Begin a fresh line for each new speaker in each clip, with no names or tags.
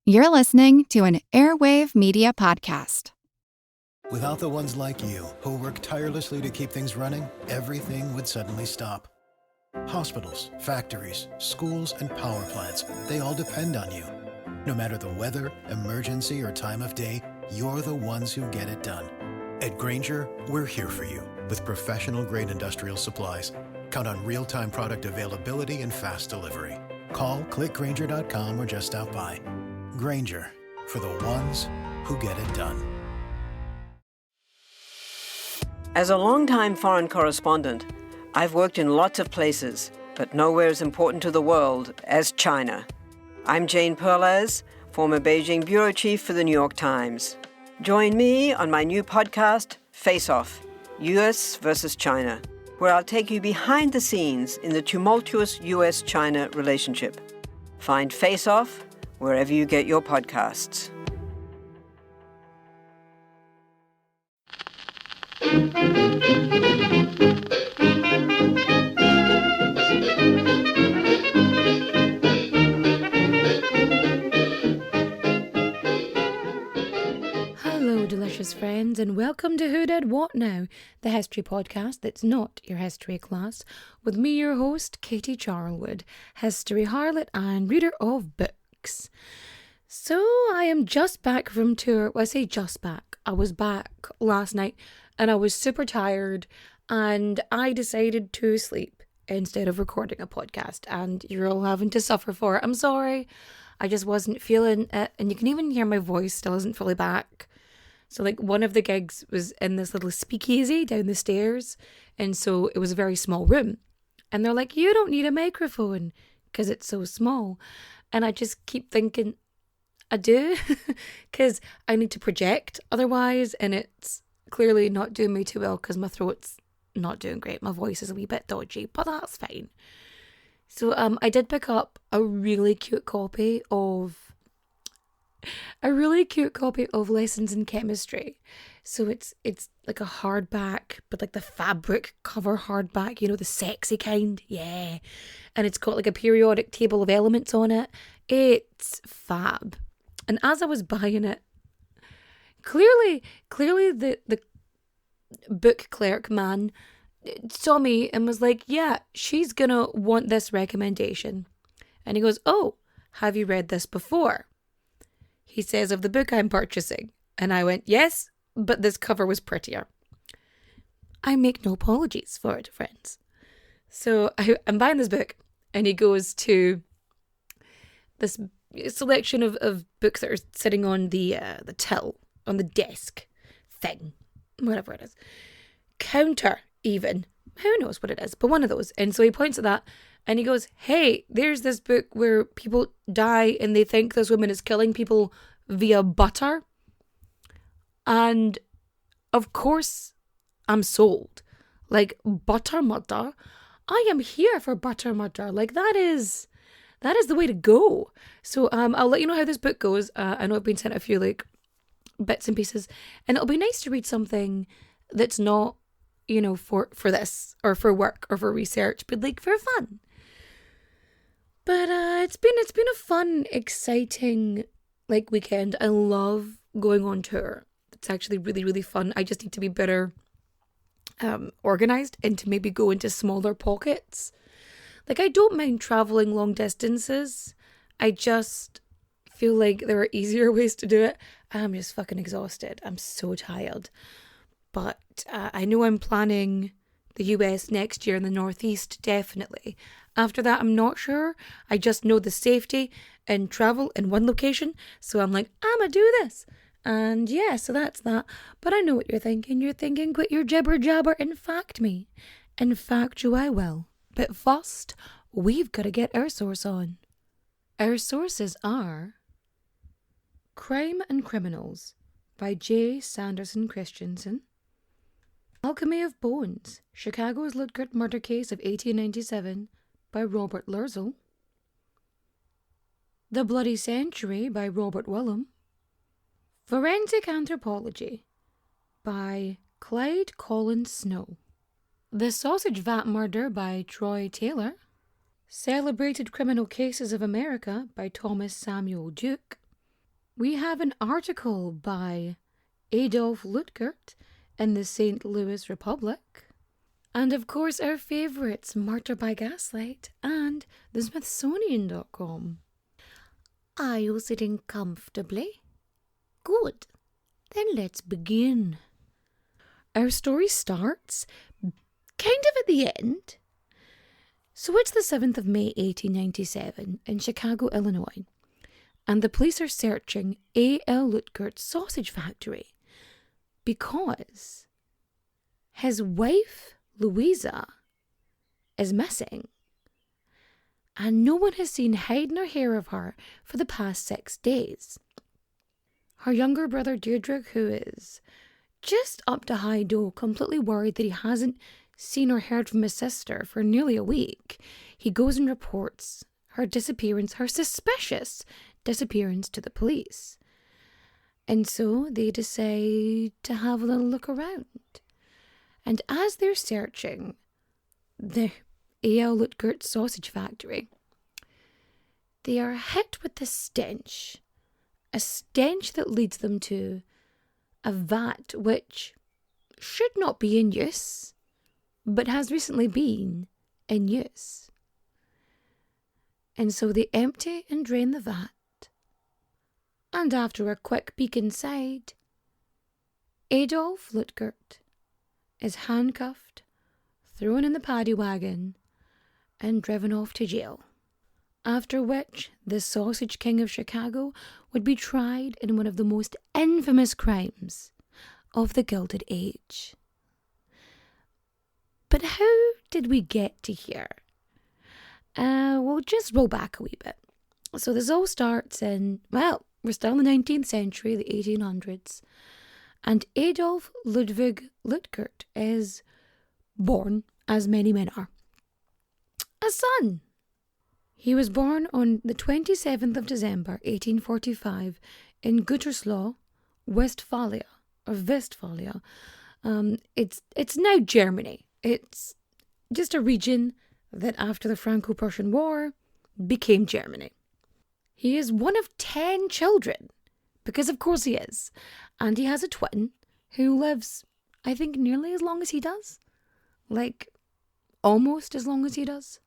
You're listening to an Airwave Media Podcast.
Without the ones like you, who work tirelessly to keep things running, everything would suddenly stop. Hospitals, factories, schools, and power plants, they all depend on you. No matter the weather, emergency, or time of day, you're the ones who get it done. At Grainger, we're here for you with professional-grade industrial supplies. Count on real-time product availability and fast delivery. Call, clickgrainger.com, or just stop by. Grainger, for the ones who get it done.
As a longtime foreign correspondent, I've worked in lots of places, but nowhere as important to the world as China. I'm Jane Perlez, former Beijing bureau chief for the New York Times. Join me on my new podcast, Face Off, US versus China, where I'll take you behind the scenes in the tumultuous US-China relationship. Find Face Off wherever you get your podcasts.
Hello, delicious friends, and welcome to Who Did What Now, the history podcast that's not your history class, with me, your host, Katie Charlwood, history harlot and reader of books. So, I am just back from tour. Well, I say just back. I was back last night, and I was super tired, and I decided to sleep instead of recording a podcast, and you're all having to suffer for it. I'm sorry. I just wasn't feeling it, and you can even hear my voice still isn't fully back. So, one of the gigs was in this little speakeasy down the stairs, and so it was a very small room. And they're like, you don't need a microphone because it's so small. And I just keep thinking, I do, because I need to project otherwise, and it's clearly not doing me too well because my throat's not doing great. My voice is a wee bit dodgy, but that's fine. So I did pick up a really cute copy of Lessons in Chemistry. So it's like a hardback, but like the fabric cover hardback, you know, the sexy kind. Yeah. And it's got like a periodic table of elements on it. It's fab. And as I was buying it, clearly the book clerk man saw me and was like, yeah, she's gonna want this recommendation. And he goes, oh, have you read this before? He says, of the book I'm purchasing. And I went, yes, but this cover was prettier. I make no apologies for it, friends. So I'm buying this book, and he goes to this selection of books that are sitting on the till, on the desk thing, whatever it is. Counter, even. Who knows what it is, but one of those. And so he points at that, and he goes, hey, there's this book where people die and they think this woman is killing people via butter. And of course, I'm sold. Like, butter murder. I am here for butter murder. Like, that is the way to go. So I'll let you know how this book goes. I know I've been sent a few bits and pieces, and it'll be nice to read something that's not, you know, for this or for work or for research, but for fun. But it's been a fun, exciting weekend. I love going on tour. It's actually really, really fun. I just need to be better organized and to maybe go into smaller pockets. I don't mind traveling long distances. I just feel like there are easier ways to do it. I'm just fucking exhausted. I'm so tired. But I know I'm planning the US next year in the Northeast, definitely. After that, I'm not sure. I just know the safety and travel in one location. So I'm like, I'ma do this. And yeah, so that's that. But I know what you're thinking. You're thinking, quit your jibber jabber and fact me. In fact, you I will. But first, we've got to get our source on. Our sources are Crime and Criminals by J. Sanderson Christensen, Alchemy of Bones, Chicago's Luetgert murder case of 1897 by Robert Lurzel, The Bloody Century by Robert Willem, Forensic Anthropology by Clyde Collins Snow, The Sausage Vat Murder by Troy Taylor, Celebrated Criminal Cases of America by Thomas Samuel Duke, we have an article by Adolf Luetgert in the St. Louis Republic. And of course, our favourites, Murder by Gaslight and the Smithsonian.com. Are you sitting comfortably? Good. Then let's begin. Our story starts kind of at the end. So it's the 7th of May 1897 in Chicago, Illinois, and the police are searching A.L. Luetgert's sausage factory because his wife, Louisa, is missing, and no one has seen hide nor hair of her for the past 6 days. Her younger brother Deirdre, who is just up to high dough, completely worried that he hasn't seen or heard from his sister for nearly a week, he goes and reports her disappearance, her suspicious disappearance, to the police. And so they decide to have a little look around. And as they're searching the A.L. Luetgert sausage factory, they are hit with the stench. A stench that leads them to a vat which should not be in use, but has recently been in use. And so they empty and drain the vat. And after a quick peek inside, Adolf Luetgert is handcuffed, thrown in the paddy wagon, and driven off to jail. After which, the Sausage King of Chicago would be tried in one of the most infamous crimes of the Gilded Age. But how did we get to here? We'll just roll back a wee bit. So this all starts in, well, we're still in the 19th century, the 1800s, and Adolf Ludwig Luetgert is born, as many men are, a son. He was born on the 27th of December 1845 in Gütersloh, Westphalia. It's now Germany. It's just a region that after the Franco-Prussian War became Germany. He is one of 10 children, because of course he is. And he has a twin who lives, I think, nearly as long as he does. Like, almost as long as he does.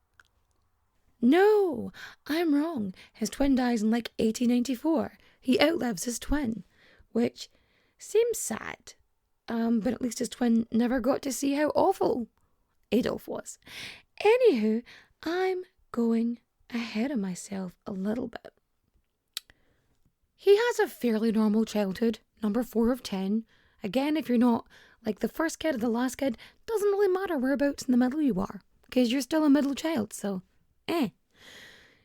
No, I'm wrong. His twin dies in like 1894. He outlives his twin, which seems sad. But at least his twin never got to see how awful Adolf was. Anywho, I'm going ahead of myself a little bit. He has a fairly normal childhood, number 4 of 10. Again, if you're not like the first kid or the last kid, doesn't really matter whereabouts in the middle you are, because you're still a middle child, so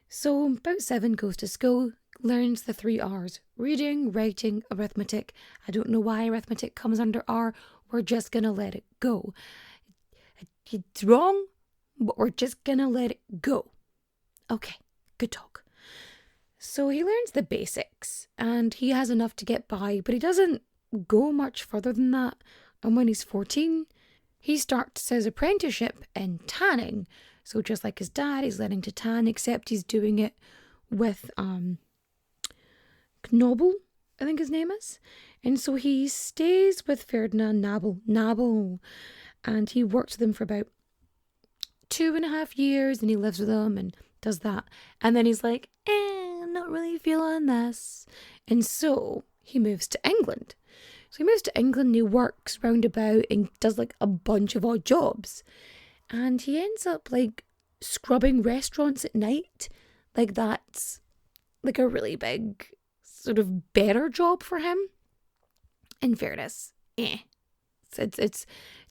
So about 7, goes to school, learns the 3 R's: reading, writing, arithmetic. I don't know why arithmetic comes under R. We're just going to let it go. It's wrong, but we're just going to let it go. Okay, good talk. So he learns the basics, and he has enough to get by, but he doesn't go much further than that. And when he's 14, he starts his apprenticeship in tanning. So just like his dad, he's learning to tan, except he's doing it with Knobel, I think his name is. And so he stays with Ferdinand Nabel, and he works with him for about 2.5 years, and he lives with him and does that. And then he's like, I'm not really feeling this. And so he moves to England. So he moves to England and he works roundabout and does like a bunch of odd jobs. And he ends up like scrubbing restaurants at night. Like that's like a really big sort of better job for him. In fairness, it's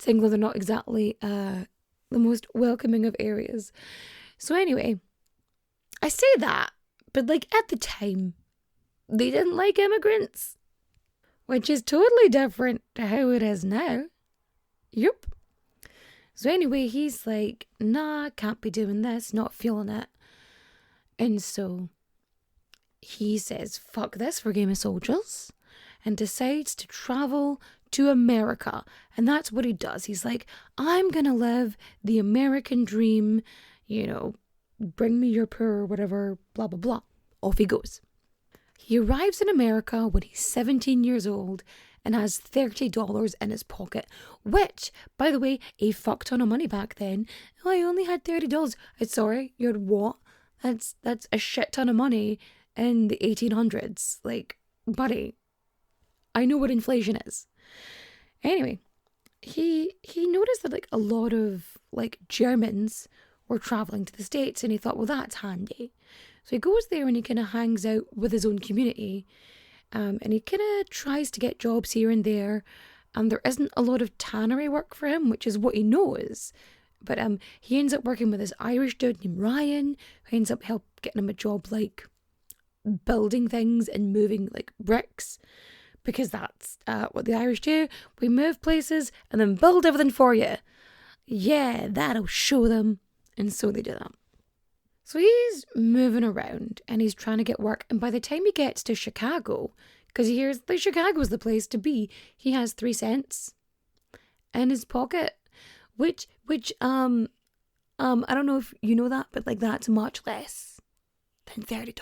England. They're not exactly the most welcoming of areas. So anyway, I say that, but like at the time, they didn't like immigrants, which is totally different to how it is now. Yup. So anyway, he's like, nah, can't be doing this, not feeling it. And so he says, fuck this for Game of Soldiers, and decides to travel to America. And that's what he does. He's like, I'm going to live the American dream, bring me your purr, whatever, blah, blah, blah. Off he goes. He arrives in America when he's 17 years old and has $30 in his pocket, which, by the way, a fuck ton of money back then. Oh, I only had $30. Sorry, you had what? That's a shit ton of money in the 1800s. Like, buddy, I know what inflation is. Anyway, he noticed that like a lot of like Germans were traveling to the States, and he thought, well, that's handy. So he goes there and he kind of hangs out with his own community, and he kind of tries to get jobs here and there. And there isn't a lot of tannery work for him, which is what he knows. But he ends up working with this Irish dude named Ryan, who ends up getting him a job like building things and moving like bricks, because that's what the Irish do. We move places and then build everything for you. Yeah, that'll show them. And so they do that. So he's moving around and he's trying to get work. And by the time he gets to Chicago, because he hears that Chicago's the place to be, he has 3 cents in his pocket, which I don't know if you know that, but like that's much less than $30.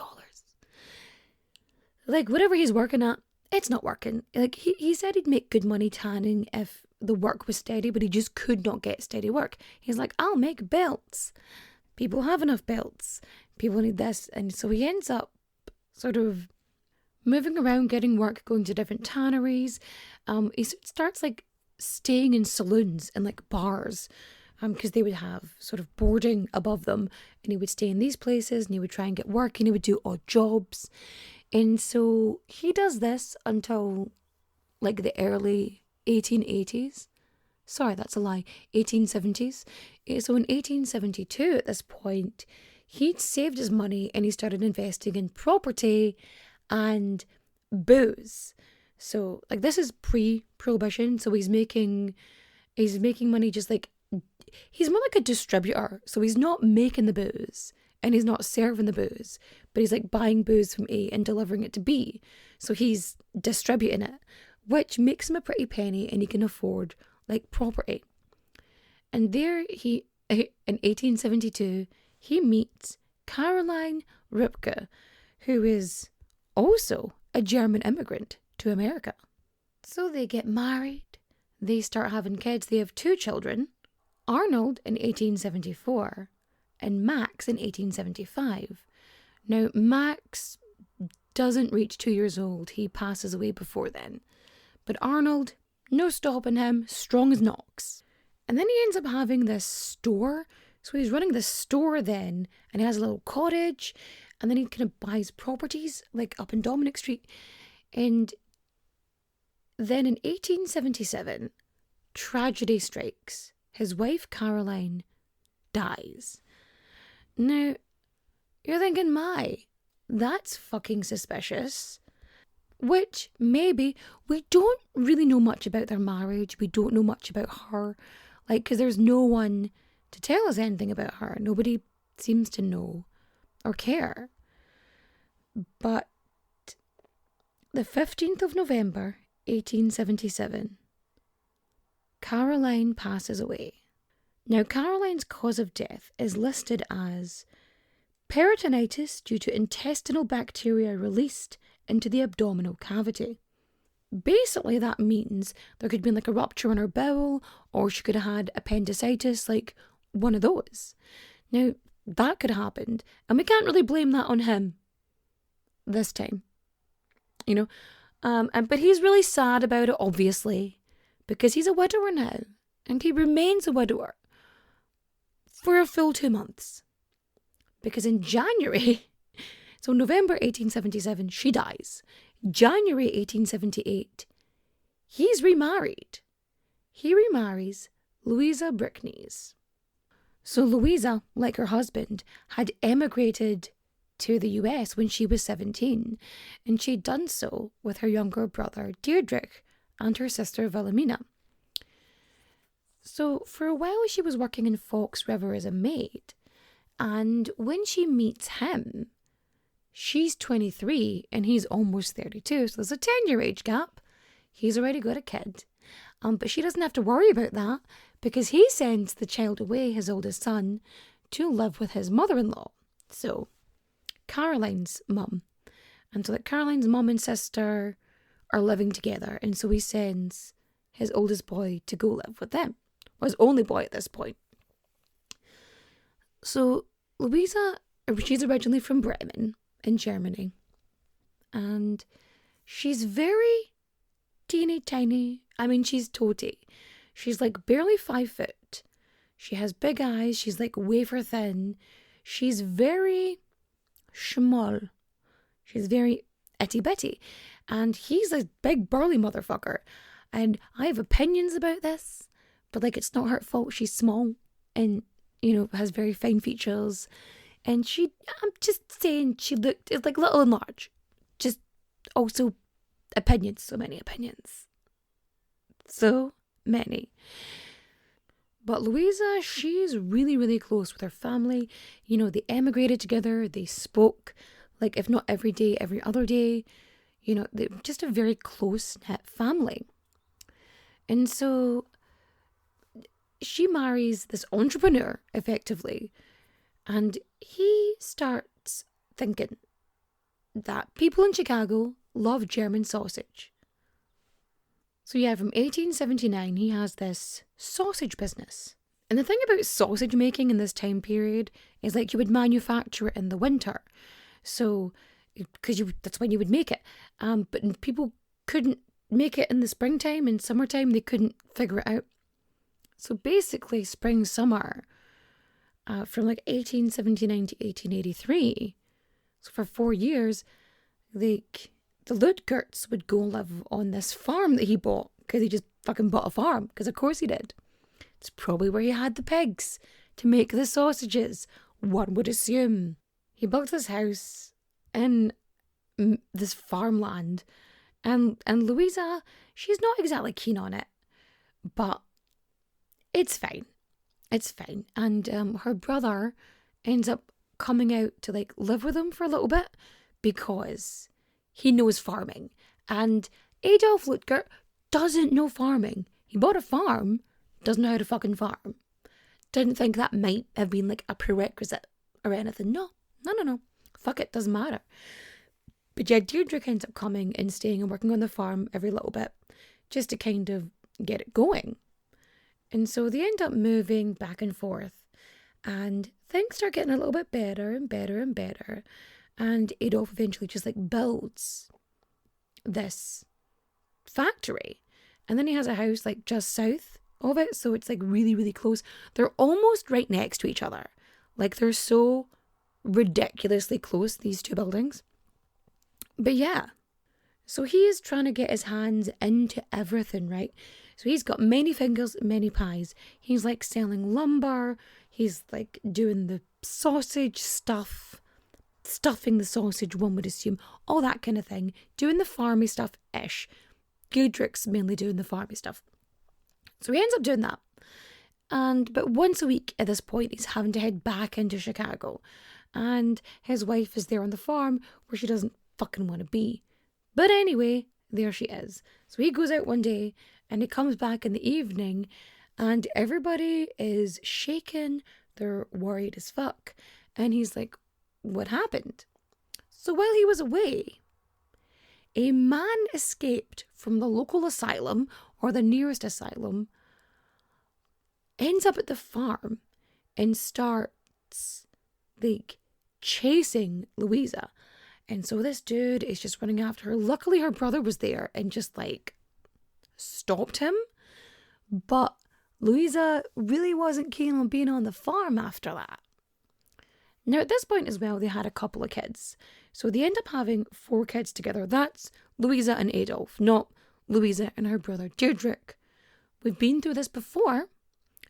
Like whatever he's working at, it's not working. Like he said he'd make good money tanning if the work was steady, but he just could not get steady work. He's like, I'll make belts. People have enough belts. People need this. And so he ends up sort of moving around, getting work, going to different tanneries. He starts like staying in saloons and like bars, because they would have sort of boarding above them, and he would stay in these places and he would try and get work and he would do odd jobs. And so he does this until like the early 1880s. Sorry, that's a lie. 1870s. So in 1872, at this point, he'd saved his money and he started investing in property and booze. So like this is pre-prohibition. So he's making money just like, he's more like a distributor. So he's not making the booze and he's not serving the booze, but he's like buying booze from A and delivering it to B. So he's distributing it, which makes him a pretty penny, and he can afford like property. And there in 1872, he meets Caroline Rupke, who is also a German immigrant to America. So they get married, they start having kids, they have 2 children, Arnold in 1874 and Max in 1875. Now, Max doesn't reach 2 years old, he passes away before then. But Arnold, no stopping him, strong as Knox. And then he ends up having this store. So he's running this store then, and he has a little cottage, and then he kind of buys properties like up in Dominic Street. And then in 1877, tragedy strikes. His wife Caroline dies. Now, you're thinking, that's fucking suspicious. Which, maybe, we don't really know much about their marriage. We don't know much about her. Like, because there's no one to tell us anything about her. Nobody seems to know or care. But the 15th of November, 1877, Caroline passes away. Now, Caroline's cause of death is listed as peritonitis due to intestinal bacteria released into the abdominal cavity. Basically, that means there could have been like a rupture in her bowel, or she could have had appendicitis, like one of those. Now, that could have happened, and we can't really blame that on him this time, you know. But he's really sad about it, obviously, because he's a widower now, and he remains a widower for a full 2 months. Because in January, so November 1877, she dies. January 1878, he's remarried. He remarries Louisa Brickneys. So Louisa, like her husband, had emigrated to the US when she was 17, and she'd done so with her younger brother Deirdrick and her sister Wilhelmina. So for a while she was working in Fox River as a maid, and when she meets him, she's 23 and he's almost 32, so there's a 10-year age gap. He's already got a kid, but she doesn't have to worry about that because he sends the child away, his oldest son, to live with his mother-in-law. So Caroline's mum And so like Caroline's mum and sister are living together, and so he sends his oldest boy to go live with them. Or his only boy at this point. So Louisa, she's originally from Bremen in Germany. And she's very teeny tiny. I mean, she's toty. She's like barely 5 foot. She has big eyes. She's like wafer thin. She's very small. She's very itty bitty. And he's a big burly motherfucker. And I have opinions about this. But like, it's not her fault. She's small and, you know, has very fine features. And I'm just saying, it's like little and large. Just also opinions. So many opinions. So many. But Louisa, she's really, really close with her family. You know, they emigrated together. They spoke, like, if not every day, every other day. You know, they're just a very close-knit family. And so she marries this entrepreneur, effectively. And he starts thinking that people in Chicago love German sausage. So yeah, from 1879, he has this sausage business. And the thing about sausage making in this time period is like you would manufacture it in the winter. So, because that's when you would make it. But people couldn't make it in the springtime and summertime. They couldn't figure it out. So basically, spring, summer, from like 1879 to 1883, so for 4 years, the Luetgerts would go live on this farm that he bought, because he just fucking bought a farm, because of course he did. It's probably where he had the pigs to make the sausages, one would assume. He built his house in this farmland, and Louisa, she's not exactly keen on it, but it's fine. It's fine. And her brother ends up coming out to like live with him for a little bit because he knows farming. And Adolf Luetgert doesn't know farming. He bought a farm, doesn't know how to fucking farm. Didn't think that might have been like a prerequisite or anything. No. Fuck it, doesn't matter. But yeah, Deirdre ends up coming and staying and working on the farm every little bit just to kind of get it going. And so they end up moving back and forth, and things start getting a little bit better and better and better. And Adolf eventually just like builds this factory. And then he has a house like just south of it. So it's like really, really close. They're almost right next to each other. Like they're so ridiculously close, these two buildings. But yeah, so he is trying to get his hands into everything, right? So he's got many fingers, many pies. He's like selling lumber. He's like doing the sausage stuff, stuffing the sausage, one would assume, all that kind of thing. Doing the farmy stuff-ish. Gudrik's mainly doing the farmy stuff. So he ends up doing that. But once a week at this point, he's having to head back into Chicago. And his wife is there on the farm where she doesn't fucking want to be. But anyway, there she is. So he goes out one day and he comes back in the evening and everybody is shaken. They're worried as fuck. And he's like, what happened? So while he was away, a man escaped from the local asylum or the nearest asylum, ends up at the farm and starts like chasing Louisa. And so this dude is just running after her. Luckily her brother was there and just like stopped him. But Louisa really wasn't keen on being on the farm after that. Now at this point as well, they had a couple of kids. So they end up having 4 kids together. That's Louisa and Adolf, not Louisa and her brother Deirdre. We've been through this before.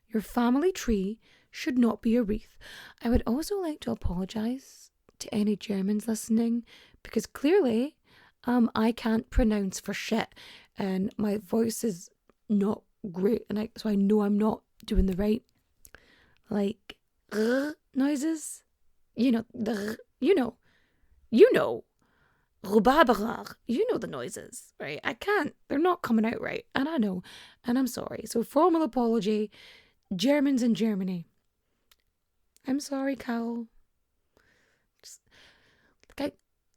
Your family tree should not be a wreath. I would also like to apologise to any Germans listening, because clearly I can't pronounce for shit and my voice is not great, and so I know I'm not doing the right like noises. You know the you know the noises, right? I can't. They're not coming out right, and I know, and I'm sorry. So formal apology, Germans in Germany. I'm sorry, Carol.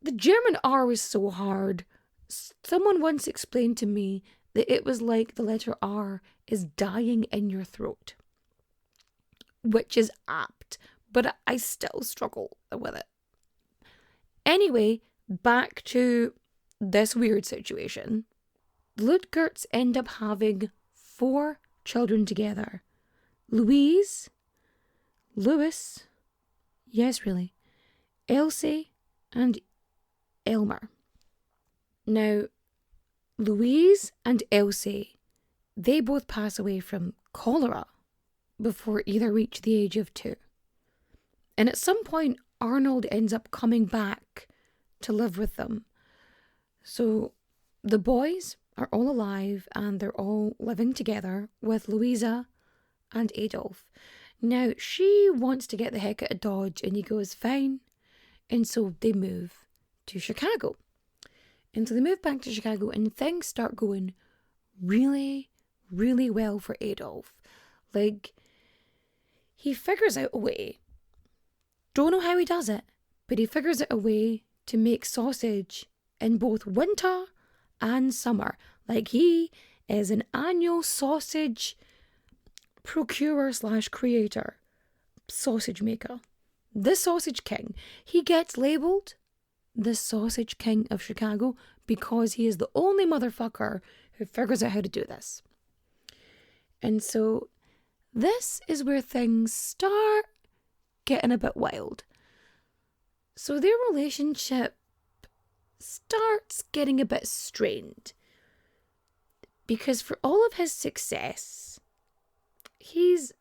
The German R was so hard. Someone once explained to me that it was like the letter R is dying in your throat, which is apt, but I still struggle with it. Anyway, back to this weird situation. The Luetgerts end up having 4 children together. Louise, Louis, yes really, Elsie and Elmer. Now, Louise and Elsie, they both pass away from cholera before either reach the age of 2. And at some point, Arnold ends up coming back to live with them. So the boys are all alive and they're all living together with Louisa and Adolf. Now, she wants to get the heck out of Dodge and he goes, fine. And so they move to Chicago. And so they move back to Chicago and things start going really, really well for Adolf. Like, he figures out a way. Don't know how he does it, but he figures out a way to make sausage in both winter and summer. Like, he is an annual sausage procurer / creator, sausage maker. The Sausage King. He gets labelled the Sausage King of Chicago because he is the only motherfucker who figures out how to do this. And so this is where things start getting a bit wild. So their relationship starts getting a bit strained. Because for all of his success, he's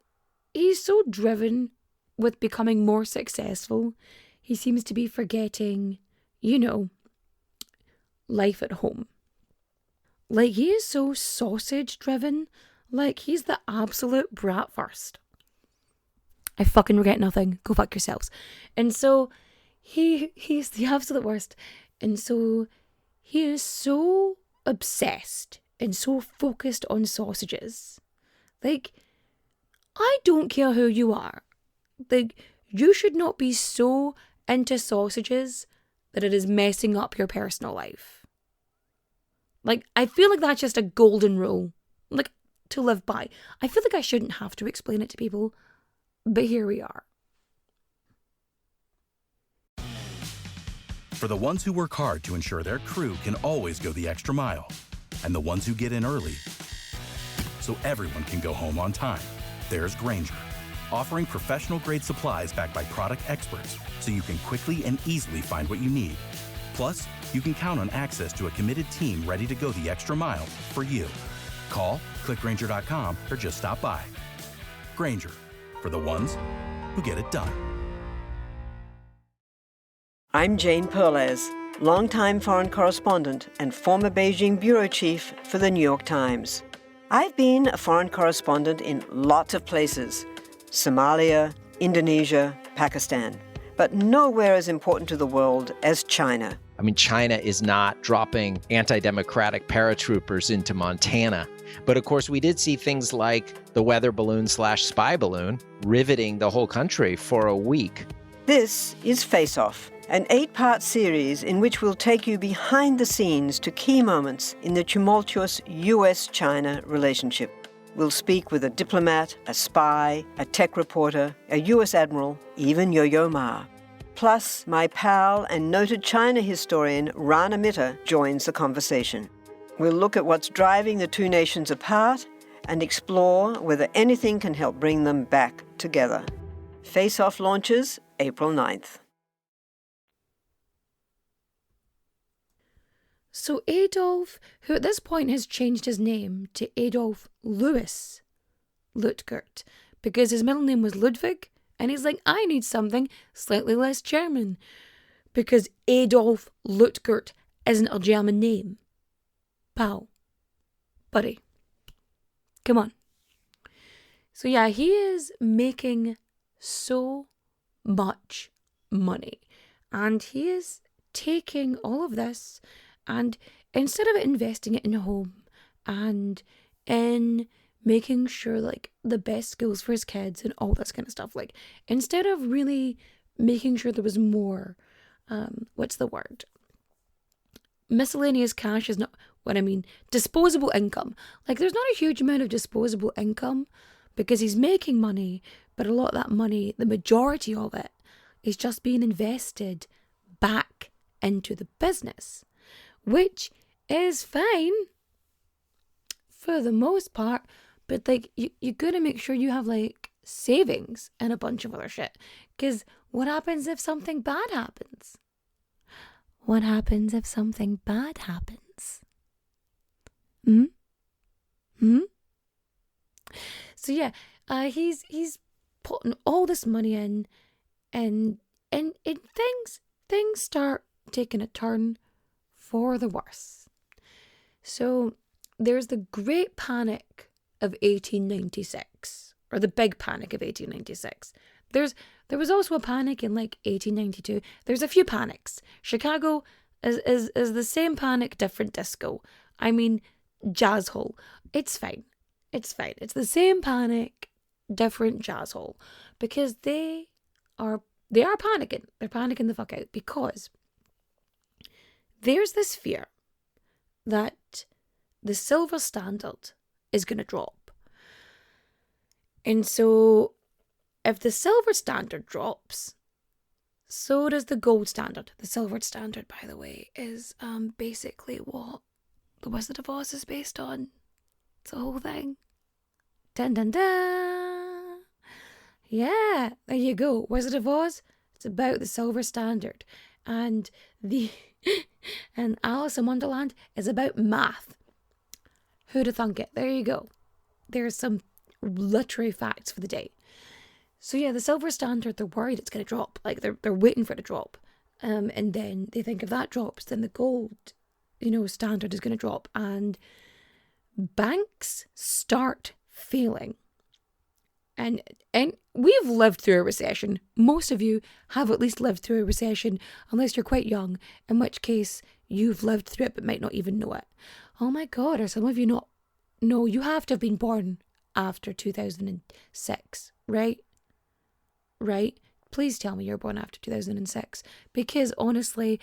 so driven with becoming more successful, he seems to be forgetting, life at home. Like, he is so sausage driven, like he's the absolute bratwurst. I fucking regret nothing. Go fuck yourselves. And so he's the absolute worst. And so he is so obsessed and so focused on sausages. Like, I don't care who you are. Like, you should not be so into sausages that it is messing up your personal life. Like, I feel like that's just a golden rule, like, to live by. I feel like I shouldn't have to explain it to people, but here we are.
For the ones who work hard to ensure their crew can always go the extra mile, and the ones who get in early so everyone can go home on time, there's Grainger, offering professional-grade supplies backed by product experts so you can quickly and easily find what you need. Plus, you can count on access to a committed team ready to go the extra mile for you. Call, click Grainger.com, or just stop by. Grainger, for the ones who get it done.
I'm Jane Perlez, longtime foreign correspondent and former Beijing bureau chief for the New York Times. I've been a foreign correspondent in lots of places: Somalia, Indonesia, Pakistan, but nowhere as important to the world as China.
I mean, China is not dropping anti-democratic paratroopers into Montana. But of course, we did see things like the weather balloon / spy balloon riveting the whole country for a week.
This is Face Off, an 8-part series in which we'll take you behind the scenes to key moments in the tumultuous US-China relationship. We'll speak with a diplomat, a spy, a tech reporter, a US admiral, even Yo-Yo Ma. Plus, my pal and noted China historian Rana Mitter joins the conversation. We'll look at what's driving the two nations apart and explore whether anything can help bring them back together. Face Off launches April 9th.
So Adolf, who at this point has changed his name to Adolf Louis Luetgert, because his middle name was Ludwig, and he's like, I need something slightly less German, because Adolf Luetgert isn't a German name. Pal. Buddy. Come on. So yeah, he is making so much money, and he is taking all of this, and instead of investing it in a home and in making sure like the best schools for his kids and all this kind of stuff, like instead of really making sure there was more, miscellaneous cash is not what I mean. Disposable income. Like, there's not a huge amount of disposable income because he's making money, but a lot of that money, the majority of it, is just being invested back into the business, which is fine for the most part, but like you gotta make sure you have like savings and a bunch of other shit, because what happens if something bad happens? What happens if something bad happens? So yeah, he's putting all this money in, and things start taking a turn for the worse. So there's the Great Panic of 1896, or the Big Panic of 1896. There was also a panic in like 1892. There's a few panics. Chicago is the same panic, different disco. I mean, jazz hole. It's fine. It's fine. It's the same panic, different jazz hole, because they are panicking. They're panicking the fuck out because there's this fear that the silver standard is going to drop. And so if the silver standard drops, so does the gold standard. The silver standard, by the way, is basically what the Wizard of Oz is based on. It's the whole thing. Dun dun dun. Yeah, there you go. Wizard of Oz, it's about the silver standard. And and Alice in Wonderland is about math. Who'd have thunk it? There you go. There's some literary facts for the day. So yeah, the silver standard, they're worried it's going to drop. Like they're waiting for it to drop. And then they think if that drops, then the gold, standard is going to drop. And banks start failing. And we've lived through a recession. Most of you have at least lived through a recession, unless you're quite young, in which case you've lived through it but might not even know it. Oh my God, are some of you not? No, you have to have been born after 2006, right? Right? Please tell me you're born after 2006. Because honestly,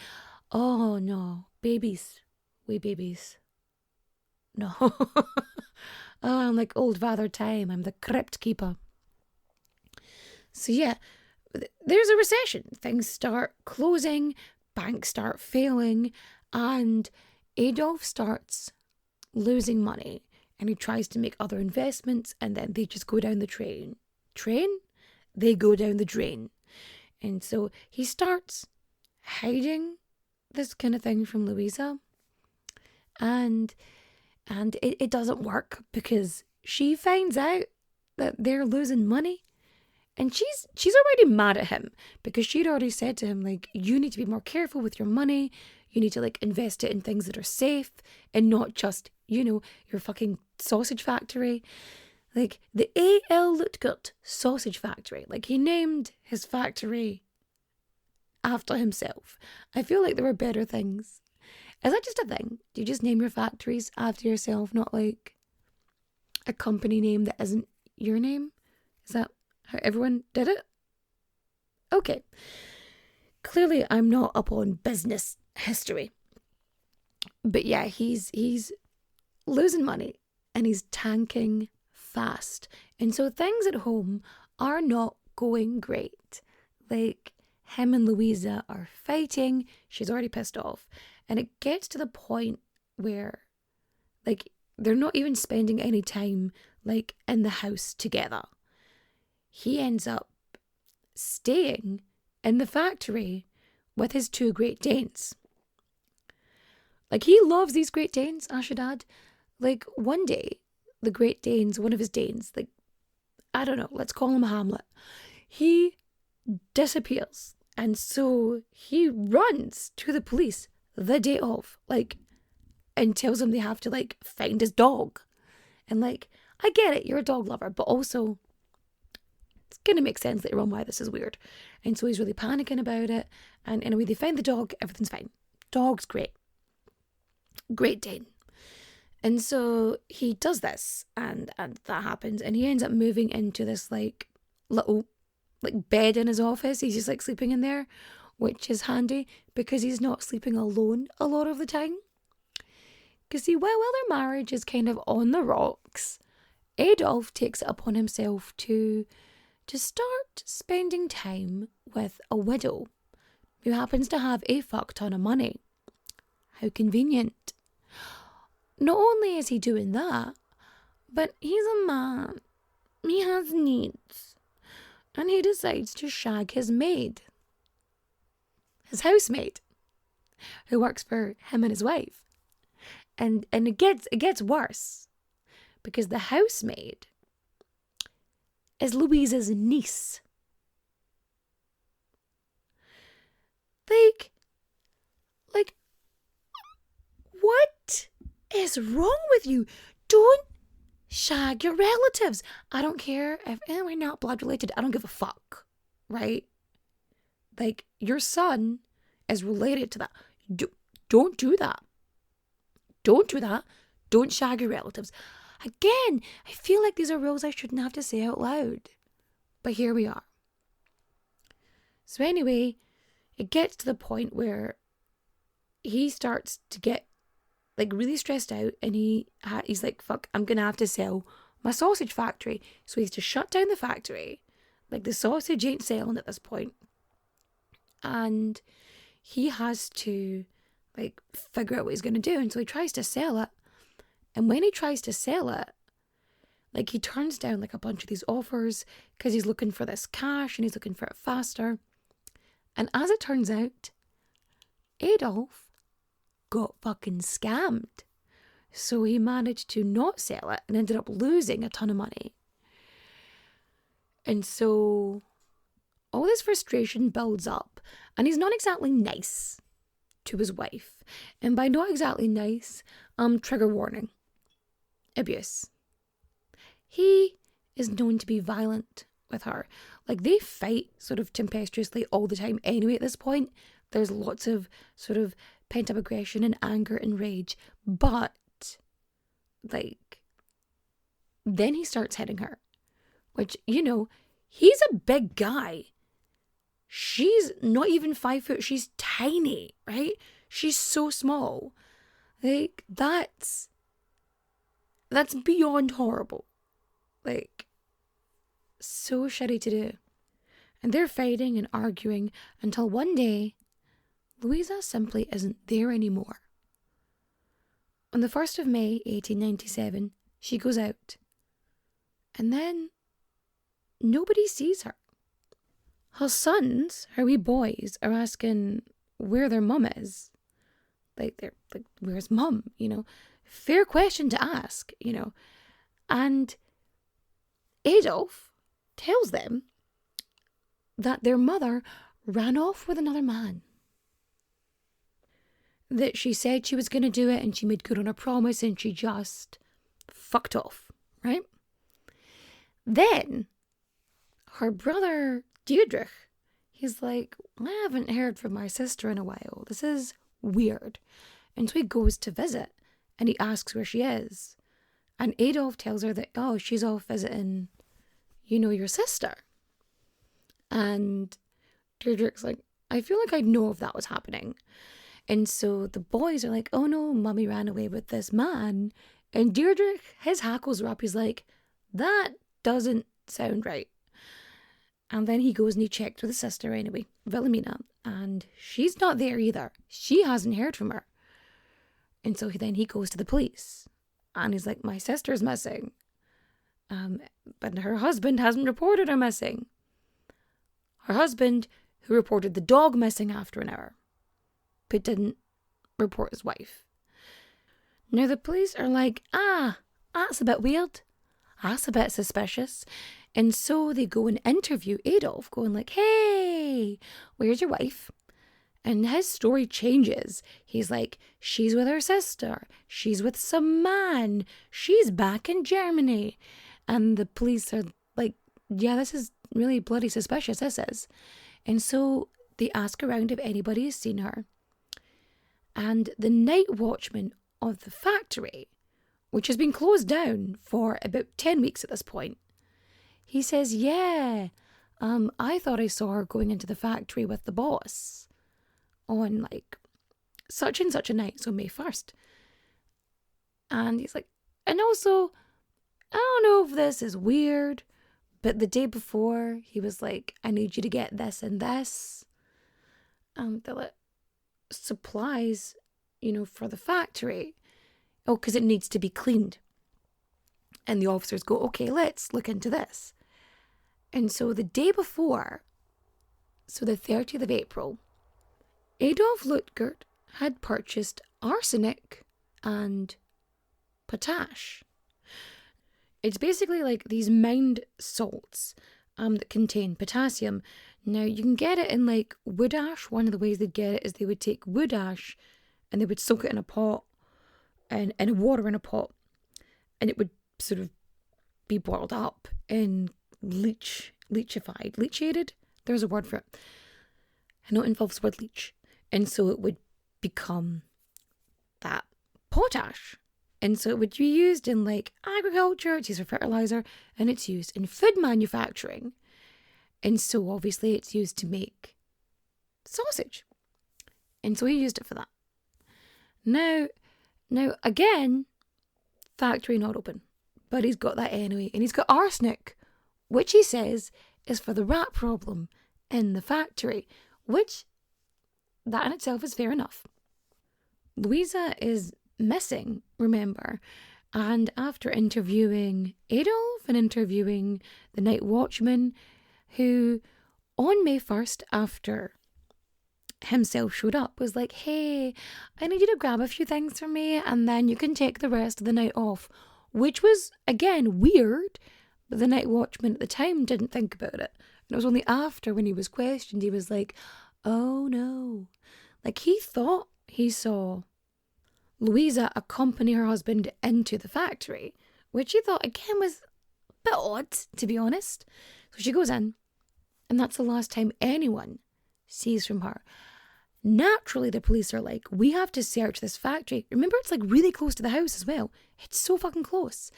oh no, babies, wee babies. No. Oh, I'm like old Father Time. I'm the crypt keeper. So yeah, there's a recession. Things start closing, banks start failing, and Adolf starts losing money. And he tries to make other investments, and then they just go down the drain. They go down the drain. And so he starts hiding this kind of thing from Louisa. And it doesn't work because she finds out that they're losing money. And she's already mad at him because she'd already said to him, like, you need to be more careful with your money. You need to, like, invest it in things that are safe and not just, your fucking sausage factory. Like, the A.L. Luetgert sausage factory. Like, he named his factory after himself. I feel like there were better things. Is that just a thing? Do you just name your factories after yourself, not like a company name that isn't your name? Is that how everyone did it? Okay. Clearly, I'm not up on business history. But yeah, he's losing money and he's tanking fast. And so things at home are not going great. Like, him and Louisa are fighting. She's already pissed off. And it gets to the point where, like, they're not even spending any time, like, in the house together. He ends up staying in the factory with his 2 Great Danes. Like, he loves these Great Danes, I should add. Like, one day, the Great Danes, one of his Danes, like, I don't know, let's call him Hamlet. He disappears. And so he runs to the police the day of, like, and tells them they have to, like, find his dog. And, like, I get it, you're a dog lover, but also it's going to make sense later on why this is weird. And so he's really panicking about it. And anyway, they find the dog, everything's fine. Dog's great. Great Dane. And so he does this, and that happens, and he ends up moving into this, like, little, like, bed in his office. He's just, like, sleeping in there which is handy because he's not sleeping alone a lot of the time. Because see, while their marriage is kind of on the rocks, Adolf takes it upon himself to start spending time with a widow who happens to have a fuck ton of money. How convenient. Not only is he doing that, but he's a man. He has needs. And he decides to shag his maid. His housemaid. Who works for him and his wife. And it gets worse. Because the housemaid is Louisa's niece. Like, what is wrong with you? Don't shag your relatives. I don't care if we're not blood related. I don't give a fuck, right? Like, your son is related to that. Don't do that. Don't do that. Don't shag your relatives. Again, I feel like these are rules I shouldn't have to say out loud. But here we are. So anyway, it gets to the point where he starts to get like really stressed out, and he's like, fuck, I'm going to have to sell my sausage factory. So he has to shut down the factory. Like, the sausage ain't selling at this point. And he has to like figure out what he's going to do. And so he tries to sell it. And when he tries to sell it, like, he turns down like a bunch of these offers because he's looking for this cash and he's looking for it faster. And as it turns out, Adolf got fucking scammed. So he managed to not sell it and ended up losing a ton of money. And so all this frustration builds up, and he's not exactly nice to his wife. And by not exactly nice, trigger warning. Abuse. He is known to be violent with her. Like, they fight sort of tempestuously all the time anyway at this point. There's lots of sort of pent-up aggression and anger and rage. But, like, then he starts hitting her. Which, you know, he's a big guy. She's not even 5 foot. She's tiny, right? She's so small. Like, that's beyond horrible. Like, so shitty to do. And they're fighting and arguing until one day, Louisa simply isn't there anymore. On the 1st of May, 1897, she goes out. And then nobody sees her. Her sons, her wee boys, are asking where their mum is. They're like, where's mum? You know, fair question to ask, you know. And Adolf tells them that their mother ran off with another man. That she said she was going to do it and she made good on her promise and she just fucked off, right? Then her brother Deirdre, he's like, I haven't heard from my sister in a while. This is weird. And so he goes to visit and he asks where she is. And Adolf tells her that, oh, she's off visiting, you know, your sister. And Deirdre's like, I feel like I'd know if that was happening. And so the boys are like, oh no, mummy ran away with this man. And Deirdre, his hackles are up. He's like, that doesn't sound right. And then he goes and he checked with his sister anyway, Wilhelmina, and she's not there either. She hasn't heard from her. And so then he goes to the police and he's like, my sister's missing. But her husband hasn't reported her missing. Her husband, who reported the dog missing after an hour, but didn't report his wife. Now the police are like, that's a bit weird. That's a bit suspicious. And so they go and interview Adolf, going like, hey, where's your wife? And his story changes. He's like, she's with her sister. She's with some man. She's back in Germany. And the police are like, yeah, this is really bloody suspicious, this is. And so they ask around if anybody has seen her. And the night watchman of the factory, which has been closed down for about 10 weeks at this point, he says, yeah, I thought I saw her going into the factory with the boss. on like such and such a night, so May 1st. And he's like, and also, I don't know if this is weird, but the day before, he was like, I need you to get this and this. They're like, supplies, for the factory. Oh, because it needs to be cleaned. And the officers go, okay, let's look into this. And so the day before, so the 30th of April, Adolf Luetgert had purchased arsenic and potash. It's basically like these mined salts that contain potassium. Now, you can get it in like wood ash. One of the ways they'd get it is they would take wood ash and they would soak it in a pot and water in a pot, and it would sort of be boiled up and leachated. There's a word for it. I know it involves the word leach. And so it would become that potash. And so it would be used in like agriculture, it's used for fertilizer, and it's used in food manufacturing. And so obviously it's used to make sausage. And so he used it for that. Now again, factory not open. But he's got that anyway. And he's got arsenic, which he says is for the rat problem in the factory, which that in itself is fair enough. Louisa is missing, remember, and after interviewing Adolf and interviewing the night watchman, who on May 1st, after himself showed up, was like, hey, I need you to grab a few things for me and then you can take the rest of the night off, which was, again, weird, but the night watchman at the time didn't think about it. And it was only after, when he was questioned, he was like, oh no. Like, he thought he saw Louisa accompany her husband into the factory, which he thought, again, was a bit odd, to be honest. So she goes in, and that's the last time anyone sees from her. Naturally, the police are like, we have to search this factory. Remember, it's like really close to the house as well. It's so fucking close.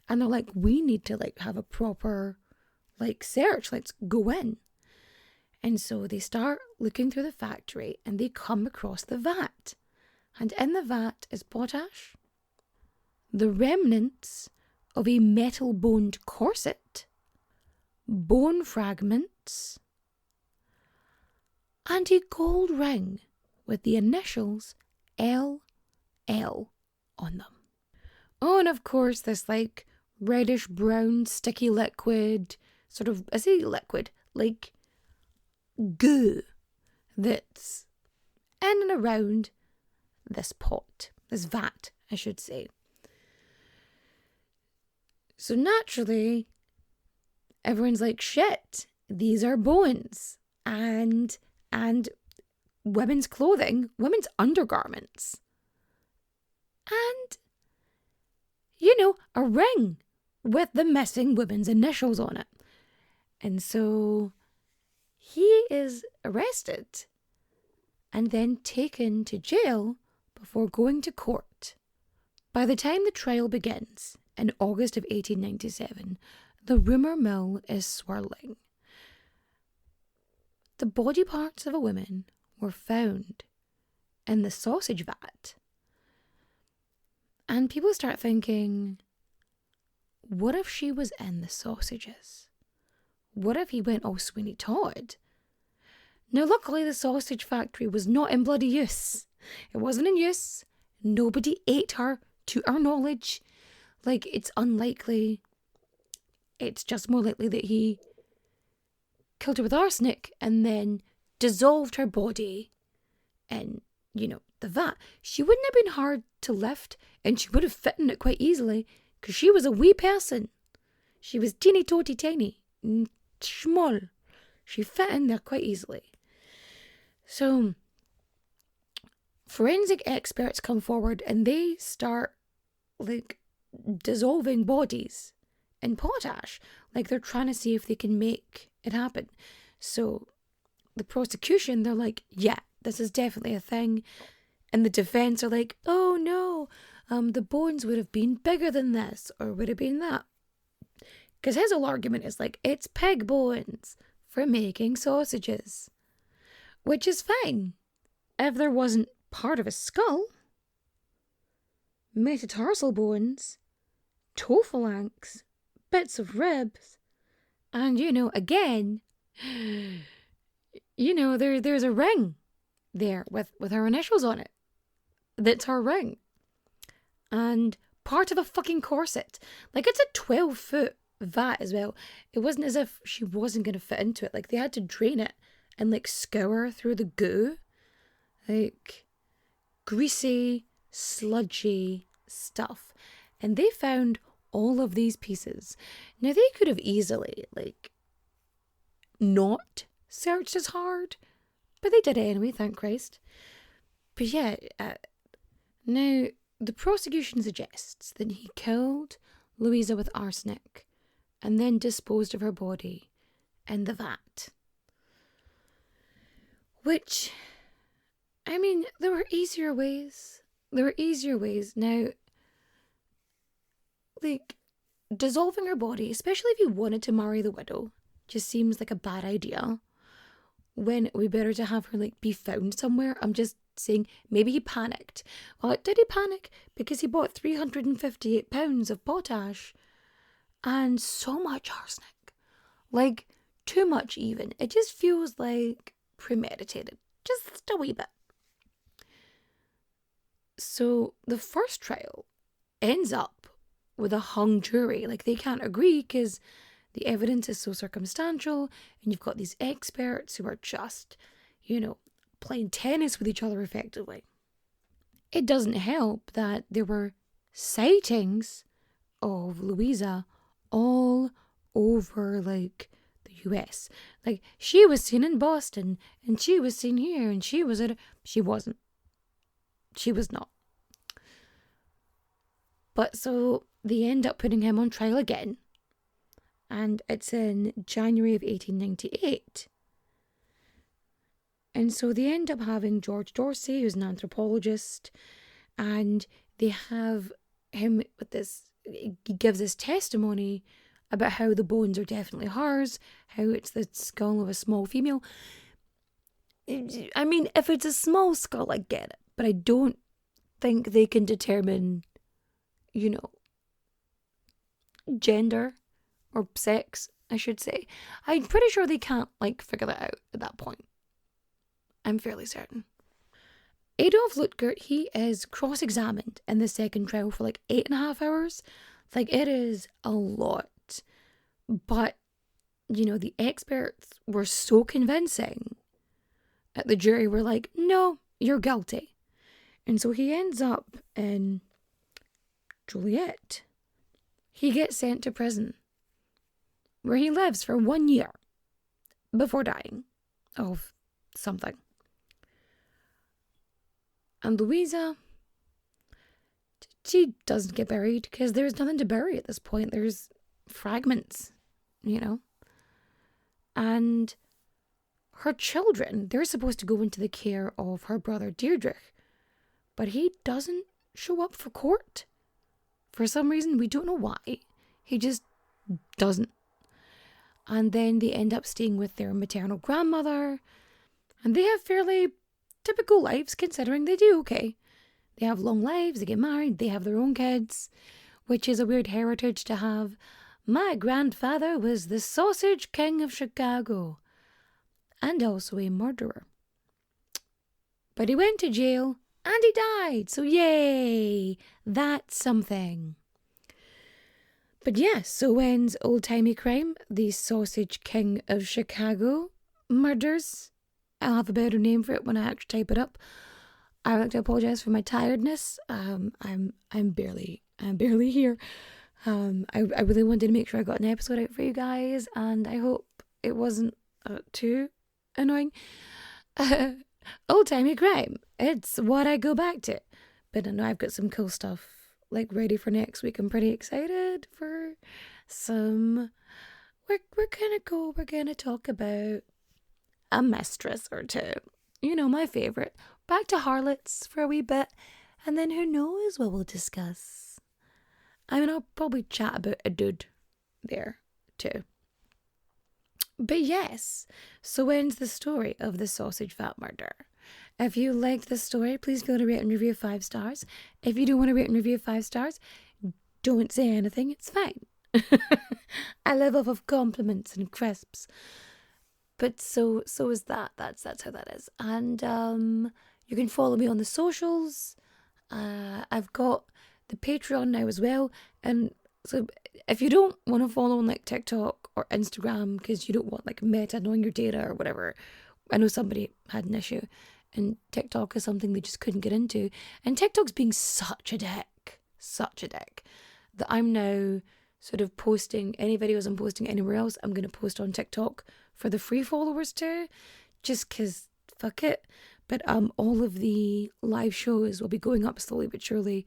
And they're like, we need to like have a proper like search. Let's go in. And so they start looking through the factory and they come across the vat. And in the vat is potash, the remnants of a metal-boned corset, bone fragments, and a gold ring with the initials LL on them. Oh, and of course this like reddish-brown sticky liquid, sort of, I say liquid, like goo that's in and around this pot, this vat, I should say. So naturally, everyone's like, shit, these are bones and women's clothing, women's undergarments. And, a ring with the missing women's initials on it. And so he is arrested and then taken to jail before going to court. By the time the trial begins, in August of 1897, the rumour mill is swirling. The body parts of a woman were found in the sausage vat. And people start thinking, what if she was in the sausages? What if he went all Sweeney Todd? Now, luckily, the sausage factory was not in bloody use. It wasn't in use. Nobody ate her, to our knowledge. Like, it's unlikely. It's just more likely that he killed her with arsenic and then dissolved her body in, the vat. She wouldn't have been hard to lift, and she would have fit in it quite easily, because she was a wee person. She was teeny totty tiny, small. She fit in there quite easily. So, forensic experts come forward and they start, like, dissolving bodies in potash. Like, they're trying to see if they can make it happen. So, the prosecution, they're like, yeah, this is definitely a thing. And the defense are like, oh no, the bones would have been bigger than this, or would have been that. Because his whole argument is like, it's pig bones for making sausages. Which is fine. if there wasn't part of a skull, metatarsal bones, toe phalanx, bits of ribs, and, again, there's a ring there with her initials on it. That's her ring. And part of a fucking corset. Like, it's a 12-foot vat as well. It wasn't as if she wasn't going to fit into it. Like, they had to drain it and, like, scour through the goo. Like, greasy, sludgy stuff. And they found all of these pieces. Now, they could have easily, like, not searched as hard, but they did it anyway, thank Christ. But yeah, now, the prosecution suggests that he killed Louisa with arsenic and then disposed of her body in the vat. Which, I mean, there were easier ways. Now, like, dissolving her body, especially if you wanted to marry the widow, just seems like a bad idea. When it would be better to have her, like, be found somewhere. I'm just saying, maybe he panicked. Well, did he panic? Because he bought 358 pounds of potash and so much arsenic. Like, too much even. It just feels like premeditated. Just a wee bit. So the first trial ends up with a hung jury. Like, they can't agree because the evidence is so circumstantial, and you've got these experts who are just, playing tennis with each other effectively. It doesn't help that there were sightings of Louisa all over, like, the US. Like, she was seen in Boston, and she was seen here, and she was she wasn't. She was not. But so they end up putting him on trial again. And it's in January of 1898. And so they end up having George Dorsey, who's an anthropologist, and they have him with this, he gives this testimony about how the bones are definitely hers, how it's the skull of a small female. I mean, if it's a small skull, I get it, but I don't think they can determine, gender or sex, I should say. I'm pretty sure they can't, figure that out at that point. I'm fairly certain. Adolf Luetgert, he is cross-examined in the second trial for 8.5 hours. It is a lot. But, the experts were so convincing that the jury were like, no, you're guilty. And so he ends up in Joliet. He gets sent to prison, where he lives for 1 year before dying of something. And Louisa, she doesn't get buried because there's nothing to bury at this point. There's fragments, And her children, they're supposed to go into the care of her brother Deirdrich, but he doesn't show up for court. For some reason, we don't know why. He just doesn't. And then they end up staying with their maternal grandmother. And they have fairly typical lives, considering they do okay. They have long lives, they get married, they have their own kids, which is a weird heritage to have. My grandfather was the sausage king of Chicago, and also a murderer. But he went to jail, and he died, so yay, that's something. But yes, so ends old-timey crime, the sausage king of Chicago murders. I'll have a better name for it when I actually type it up. I would like to apologise for my tiredness. I'm barely here. I really wanted to make sure I got an episode out for you guys, and I hope it wasn't too annoying. Old-timey crime. It's what I go back to. But I know I've got some cool stuff ready for next week. I'm pretty excited for some. We're gonna talk about a mistress or two. My favourite. Back to harlots for a wee bit, and then who knows what we'll discuss. I mean, I'll probably chat about a dude there too. But yes, so ends the story of the sausage vat murder. If you liked this story, please feel to rate and review 5 stars. If you don't want to rate and review 5 stars, don't say anything. It's fine. I live off of compliments and crisps. But so is that. That's how that is. And you can follow me on the socials. I've got the Patreon now as well. And so if you don't want to follow on like TikTok or Instagram because you don't want like Meta knowing your data or whatever, I know somebody had an issue, and TikTok is something they just couldn't get into. And TikTok's being such a dick, that I'm now sort of posting any videos I'm posting anywhere else, I'm going to post on TikTok for the free followers too, just because fuck it. But all of the live shows will be going up slowly but surely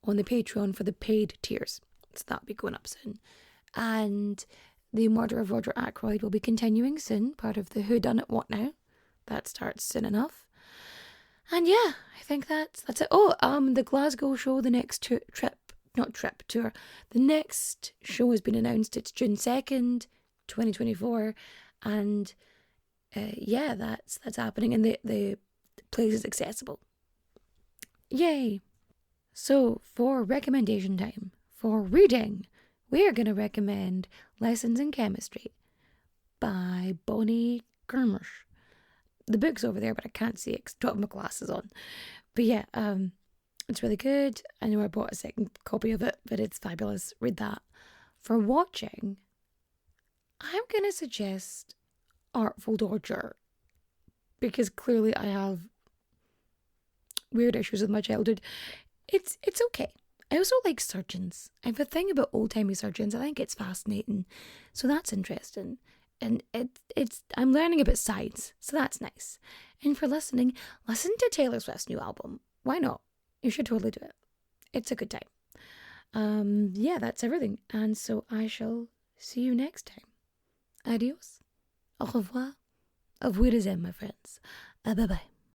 on the Patreon for the paid tiers. So that'll be going up soon. And the murder of Roger Ackroyd will be continuing soon, part of the Who Done It What Now. That starts soon enough. And yeah, I think that's it. Oh, the Glasgow show, the next tour. The next show has been announced. It's June 2nd, 2024. And yeah, that's happening. And the place is accessible. Yay. So for recommendation time, for reading, we are going to recommend Lessons in Chemistry by Bonnie Germish. The book's over there, but I can't see it because I don't have my glasses on. But yeah, it's really good. I know I bought a second copy of it, but it's fabulous. Read that. For watching, I'm going to suggest Artful Dodger, because clearly I have weird issues with my childhood. It's okay. I also like surgeons. I have a thing about old-timey surgeons. I think it's fascinating. So that's interesting. And I'm learning about science, so that's nice. And for listening, listen to Taylor Swift's new album. Why not? You should totally do it. It's a good time. Yeah, that's everything. And so I shall see you next time. Adios. Au revoir. Auf Wiedersehen, my friends. Bye-bye.